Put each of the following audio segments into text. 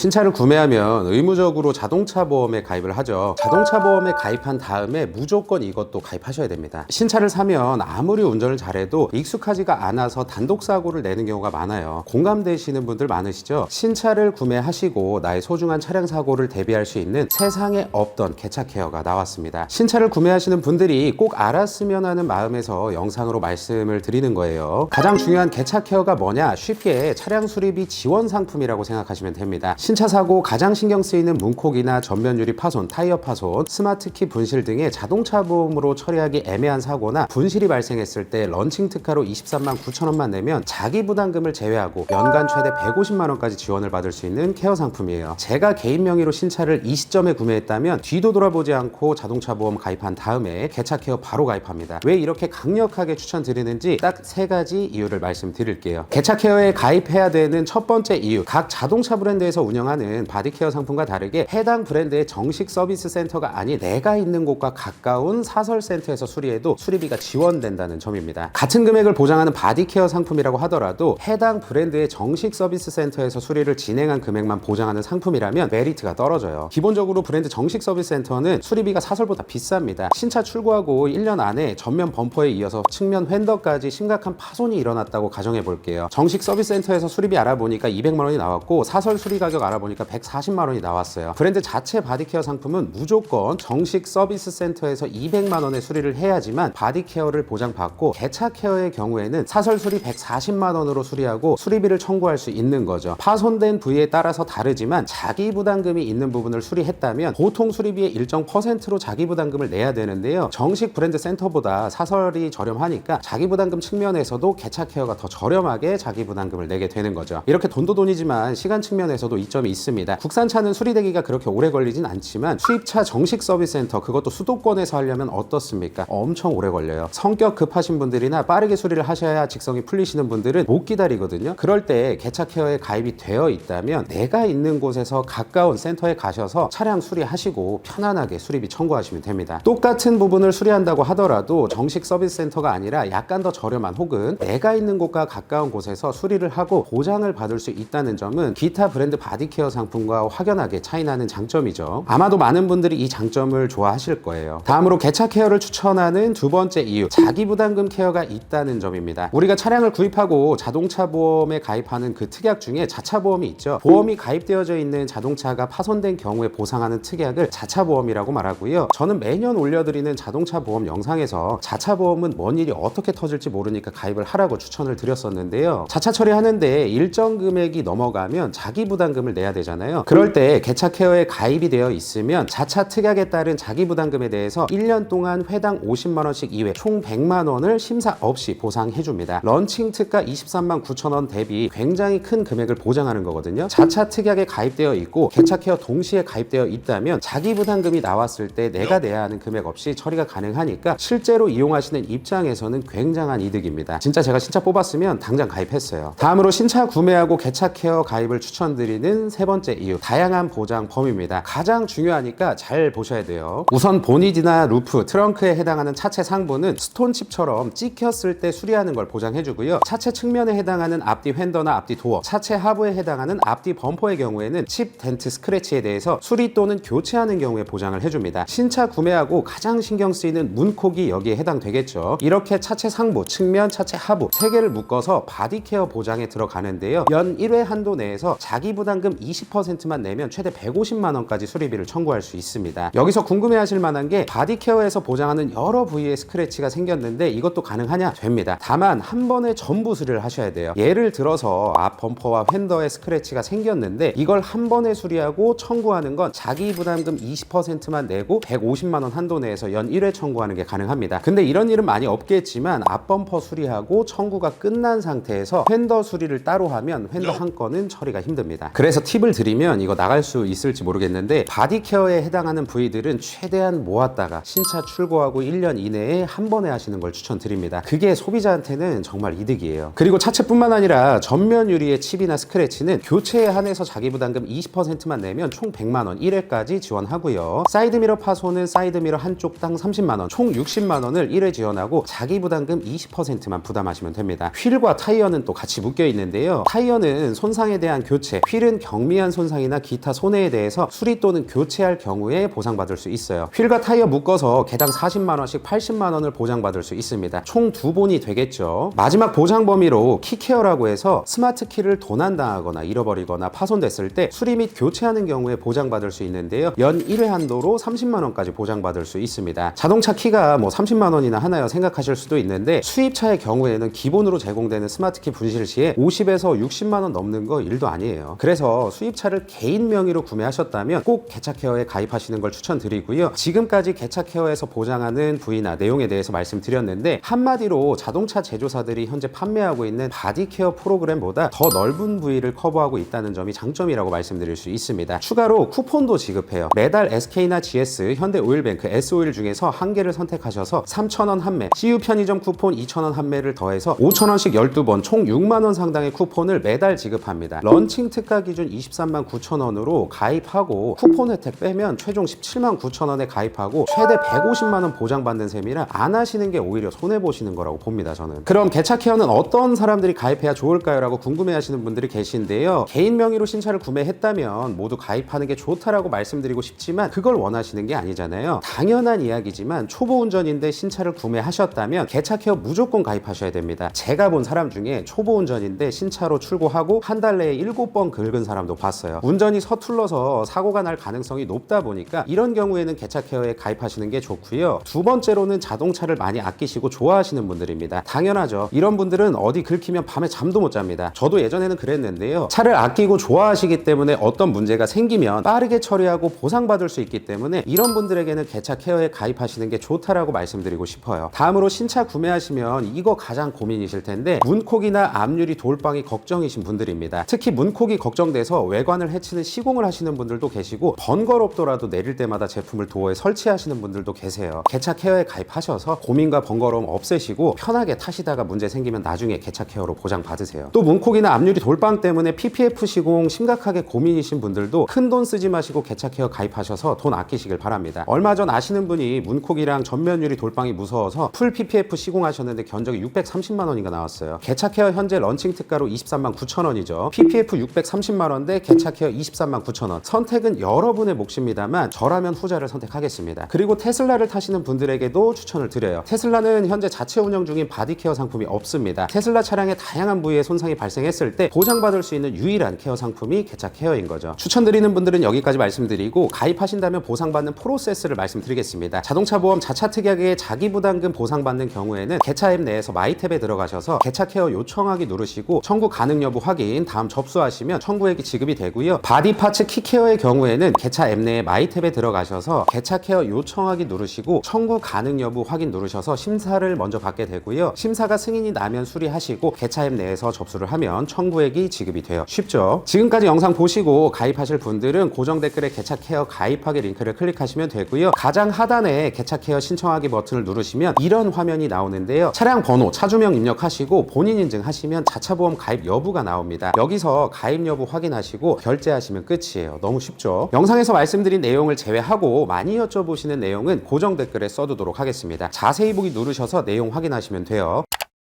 신차를 구매하면 의무적으로 자동차 보험에 가입을 하죠. 자동차 보험에 가입한 다음에 무조건 이것도 가입하셔야 됩니다. 신차를 사면 아무리 운전을 잘해도 익숙하지가 않아서 단독 사고를 내는 경우가 많아요. 공감되시는 분들 많으시죠? 신차를 구매하시고 나의 소중한 차량 사고를 대비할 수 있는 세상에 없던 개차 케어가 나왔습니다. 신차를 구매하시는 분들이 꼭 알았으면 하는 마음에서 영상으로 말씀을 드리는 거예요. 가장 중요한 개차 케어가 뭐냐? 쉽게 차량 수리비 지원 상품이라고 생각하시면 됩니다. 신차 사고 가장 신경 쓰이는 문콕이나 전면 유리 파손, 타이어 파손, 스마트키 분실 등의 자동차 보험으로 처리하기 애매한 사고나 분실이 발생했을 때 런칭 특가로 23만 9천 원만 내면 자기 부담금을 제외하고 연간 최대 150만 원까지 지원을 받을 수 있는 케어 상품이에요. 제가 개인 명의로 신차를 이 시점에 구매했다면 뒤도 돌아보지 않고 자동차 보험 가입한 다음에 개차 케어 바로 가입합니다. 왜 이렇게 강력하게 추천드리는지 딱 3가지 이유를 말씀드릴게요. 개차 케어에 가입해야 되는 첫 번째 이유, 각 자동차 브랜드에서 운영하는 바디케어 상품과 다르게 해당 브랜드의 정식 서비스 센터가 아닌 내가 있는 곳과 가까운 사설센터에서 수리해도 수리비가 지원된다는 점입니다. 같은 금액을 보장하는 바디케어 상품이라고 하더라도 해당 브랜드의 정식 서비스 센터에서 수리를 진행한 금액만 보장하는 상품이라면 메리트가 떨어져요. 기본적으로 브랜드 정식 서비스 센터는 수리비가 사설보다 비쌉니다. 신차 출고하고 1년 안에 전면 범퍼에 이어서 측면 휀더까지 심각한 파손이 일어났다고 가정해 볼게요. 정식 서비스 센터에서 수리비 알아보니까 200만 원이 나왔고 사설 수리 가격 알아보니까 140만 원이 나왔어요. 브랜드 자체 바디케어 상품은 무조건 정식 서비스 센터에서 200만 원의 수리를 해야지만 바디케어를 보장받고 개차 케어의 경우에는 사설 수리 140만 원으로 수리하고 수리비를 청구할 수 있는 거죠. 파손된 부위에 따라서 다르지만 자기 부담금이 있는 부분을 수리했다면 보통 수리비의 일정 %로 자기 부담금을 내야 되는데요. 정식 브랜드 센터보다 사설이 저렴하니까 자기 부담금 측면에서도 개차 케어가 더 저렴하게 자기 부담금을 내게 되는 거죠. 이렇게 돈도 돈이지만 시간 측면에서도 이점이 있습니다. 국산차는 수리되기가 그렇게 오래 걸리진 않지만 수입차 정식 서비스 센터, 그것도 수도권에서 하려면 어떻습니까? 엄청 오래 걸려요. 성격 급하신 분들이나 빠르게 수리를 하셔야 직성이 풀리시는 분들은 못 기다리거든요. 그럴 때 개차 케어에 가입이 되어 있다면 내가 있는 곳에서 가까운 센터에 가셔서 차량 수리하시고 편안하게 수리비 청구하시면 됩니다. 똑같은 부분을 수리한다고 하더라도 정식 서비스 센터가 아니라 약간 더 저렴한 혹은 내가 있는 곳과 가까운 곳에서 수리를 하고 보장을 받을 수 있다는 점은 기타 브랜드 바디케어 상품과 확연하게 차이나는 장점이죠. 아마도 많은 분들이 이 장점을 좋아하실 거예요. 다음으로 개차 케어를 추천하는 두 번째 이유, 자기 부담금 케어가 있다는 점입니다. 우리가 차량을 구입하고 자동차 보험에 가입하는 그 특약 중에 자차 보험이 있죠. 보험이 가입되어져 있는 자동차가 파손된 경우에 보상하는 특약을 자차 보험이라고 말하고요. 저는 매년 올려드리는 자동차 보험 영상에서 자차 보험은 뭔 일이 어떻게 터질지 모르니까 가입을 하라고 추천을 드렸었는데요. 자차 처리하는데 일정 금액이 넘어가면 자기 부담금을 내야 되잖아요. 그럴 때 개차 케어에 가입이 되어 있으면 자차 특약에 따른 자기 부담금에 대해서 1년 동안 회당 50만 원씩 이외 총 100만 원을 심사 없이 보상해 줍니다. 런칭 특가 23만 9천 원 대비 굉장히 큰 금액을 보장하는 거거든요. 자차 특약에 가입되어 있고 개차 케어 동시에 가입되어 있다면 자기 부담금이 나왔을 때 내가 내야 하는 금액 없이 처리가 가능하니까 실제로 이용하시는 입장에서는 굉장한 이득입니다. 진짜 제가 신차 뽑았으면 당장 가입했어요. 다음으로 신차 구매하고 개차 케어 가입을 추천드리는 세 번째 이유, 다양한 보장 범위입니다. 가장 중요하니까 잘 보셔야 돼요. 우선 보닛이나 루프, 트렁크에 해당하는 차체 상부는 스톤칩처럼 찍혔을 때 수리하는 걸 보장해주고요. 차체 측면에 해당하는 앞뒤 휀더나 앞뒤 도어, 차체 하부에 해당하는 앞뒤 범퍼의 경우에는 칩, 덴트, 스크래치에 대해서 수리 또는 교체하는 경우에 보장을 해줍니다. 신차 구매하고 가장 신경 쓰이는 문콕이 여기에 해당되겠죠. 이렇게 차체 상부, 측면, 차체 하부 3개를 묶어서 바디케어 보장에 들어가는데요. 연 1회 한도 내에서 자기 부담금 20%만 내면 최대 150만 원까지 수리비를 청구할 수 있습니다. 여기서 궁금해하실 만한 게 바디케어에서 보장하는 여러 부위의 스크래치가 생겼는데 이것도 가능하냐? 됩니다. 다만 한 번에 전부 수리를 하셔야 돼요. 예를 들어서 앞 범퍼와 휀더에 스크래치가 생겼는데 이걸 한 번에 수리하고 청구하는 건 자기 부담금 20%만 내고 150만 원 한도 내에서 연 1회 청구하는 게 가능합니다. 근데 이런 일은 많이 없겠지만 앞 범퍼 수리하고 청구가 끝난 상태에서 휀더 수리를 따로 하면 휀더 한 건은 처리가 힘듭니다. 그래서 팁을 드리면 이거 나갈 수 있을지 모르겠는데 바디케어에 해당하는 부위들은 최대한 모았다가 신차 출고하고 1년 이내에 한 번에 하시는 걸 추천드립니다. 그게 소비자한테는 정말 이득이에요. 그리고 차체뿐만 아니라 전면 유리의 칩이나 스크래치는 교체에 한해서 자기 부담금 20%만 내면 총 100만 원 1회까지 지원하고요. 사이드미러 파손은 사이드미러 한쪽당 30만 원, 총 60만 원을 1회 지원하고 자기 부담금 20%만 부담하시면 됩니다. 휠과 타이어는 또 같이 묶여 있는데요. 타이어는 손상에 대한 교체, 휠은 경미한 손상이나 기타 손해에 대해서 수리 또는 교체할 경우에 보상받을 수 있어요. 휠과 타이어 묶어서 개당 40만원씩 80만원을 보장받을 수 있습니다. 총 2본이 되겠죠. 마지막 보장 범위로 키케어라고 해서 스마트 키를 도난당하거나 잃어버리거나 파손됐을 때 수리 및 교체하는 경우에 보장받을 수 있는데요. 연 1회 한도로 30만원까지 보장받을 수 있습니다. 자동차 키가 뭐 30만원이나 하나요 생각하실 수도 있는데 수입차의 경우에는 기본으로 제공되는 스마트 키 분실 시에 50에서 60만원 넘는 거 일도 아니에요. 그래서 수입차를 개인 명의로 구매하셨다면 꼭 개차케어에 가입하시는 걸 추천드리고요. 지금까지 개차케어에서 보장하는 부위나 내용에 대해서 말씀드렸는데 한마디로 자동차 제조사들이 현재 판매하고 있는 바디케어 프로그램보다 더 넓은 부위를 커버하고 있다는 점이 장점이라고 말씀드릴 수 있습니다. 추가로 쿠폰도 지급해요. 매달 SK나 GS, 현대오일뱅크, S오일 중에서 한 개를 선택하셔서 3,000원 한매, CU 편의점 쿠폰 2,000원 한매를 더해서 5,000원씩 12번 총 6만원 상당의 쿠폰을 매달 지급합니다. 런칭 특가 기준 23만 9천원으로 가입하고 쿠폰 혜택 빼면 최종 17만 9천원에 가입하고 최대 150만원 보장받는 셈이라 안 하시는 게 오히려 손해보시는 거라고 봅니다. 저는. 그럼 개차케어는 어떤 사람들이 가입해야 좋을까요? 라고 궁금해하시는 분들이 계신데요. 개인 명의로 신차를 구매했다면 모두 가입하는 게 좋다라고 말씀드리고 싶지만 그걸 원하시는 게 아니잖아요. 당연한 이야기지만 초보 운전인데 신차를 구매하셨다면 개차케어 무조건 가입하셔야 됩니다. 제가 본 사람 중에 초보 운전인데 신차로 출고하고 한 달 내에 7번 긁은 사람도 봤어요. 운전이 서툴러서 사고가 날 가능성이 높다 보니까 이런 경우에는 개차케어에 가입하시는 게 좋고요. 두 번째로는 자동차를 많이 아끼시고 좋아하시는 분들입니다. 당연하죠. 이런 분들은 어디 긁히면 밤에 잠도 못 잡니다. 저도 예전에는 그랬는데요. 차를 아끼고 좋아하시기 때문에 어떤 문제가 생기면 빠르게 처리하고 보상받을 수 있기 때문에 이런 분들에게는 개차케어에 가입하시는 게 좋다라고 말씀드리고 싶어요. 다음으로 신차 구매하시면 이거 가장 고민이실 텐데 문콕이나 앞유리 돌방이 걱정이신 분들입니다. 특히 문콕이 걱정돼서 외관을 해치는 시공을 하시는 분들도 계시고 번거롭더라도 내릴 때마다 제품을 도어에 설치하시는 분들도 계세요. 개차케어에 가입하셔서 고민과 번거로움 없애시고 편하게 타시다가 문제 생기면 나중에 개차케어로 보장받으세요. 또 문콕이나 앞유리 돌방 때문에 PPF 시공 심각하게 고민이신 분들도 큰 돈 쓰지 마시고 개차케어 가입하셔서 돈 아끼시길 바랍니다. 얼마 전 아시는 분이 문콕이랑 전면유리 돌방이 무서워서 풀 PPF 시공하셨는데 견적이 630만원인가 나왔어요. 개차케어 현재 런칭 특가로 23만 9천원이죠. PPF 630만원 대 개차케어 23만 9천원. 선택은 여러분의 몫입니다만 저라면 후자를 선택하겠습니다. 그리고 테슬라를 타시는 분들에게도 추천을 드려요. 테슬라는 현재 자체 운영 중인 바디케어 상품이 없습니다. 테슬라 차량의 다양한 부위에 손상이 발생했을 때 보장받을 수 있는 유일한 케어 상품이 개차케어인 거죠. 추천드리는 분들은 여기까지 말씀드리고 가입하신다면 보상받는 프로세스를 말씀드리겠습니다. 자동차 보험 자차 특약에 자기부담금 보상받는 경우에는 개차 앱 내에서 마이탭에 들어가셔서 개차케어 요청하기 누르시고 청구 가능 여부 확인, 다음 접수하시면 청구액이 지급이 되고요. 바디 파츠 키케어의 경우에는 개차 앱 내에 마이탭에 들어가셔서 개차케어 요청하기 누르시고 청구 가능 여부 확인 누르셔서 심사를 먼저 받게 되고요. 심사가 승인이 나면 수리하시고 개차 앱 내에서 접수를 하면 청구액이 지급이 돼요. 쉽죠? 지금까지 영상 보시고 가입하실 분들은 고정 댓글에 개차케어 가입하기 링크를 클릭하시면 되고요. 가장 하단에 개차케어 신청하기 버튼을 누르시면 이런 화면이 나오는데요. 차량 번호, 차주명 입력하시고 본인 인증하시면 자차보험 가입 여부가 나옵니다. 여기서 가입 여부 확인하시고 결제하시면 끝이에요. 너무 쉽죠? 영상에서 말씀드린 내용을 제외하고 많이 여쭤보시는 내용은 고정 댓글에 써두도록 하겠습니다. 자세히 보기 누르셔서 내용 확인하시면 돼요.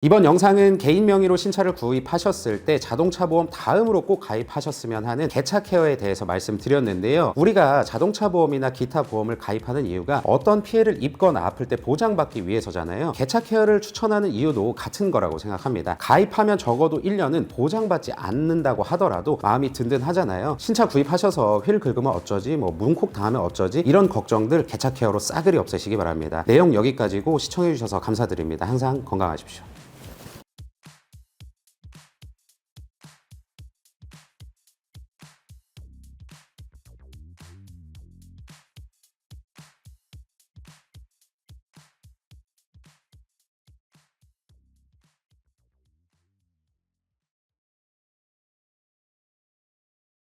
이번 영상은 개인 명의로 신차를 구입하셨을 때 자동차 보험 다음으로 꼭 가입하셨으면 하는 개차케어에 대해서 말씀드렸는데요. 우리가 자동차 보험이나 기타 보험을 가입하는 이유가 어떤 피해를 입거나 아플 때 보장받기 위해서잖아요. 개차케어를 추천하는 이유도 같은 거라고 생각합니다. 가입하면 적어도 1년은 보장받지 않는다고 하더라도 마음이 든든하잖아요. 신차 구입하셔서 휠 긁으면 어쩌지, 뭐 문콕 당하면 어쩌지, 이런 걱정들 개차케어로 싸그리 없애시기 바랍니다. 내용 여기까지고 시청해주셔서 감사드립니다. 항상 건강하십시오.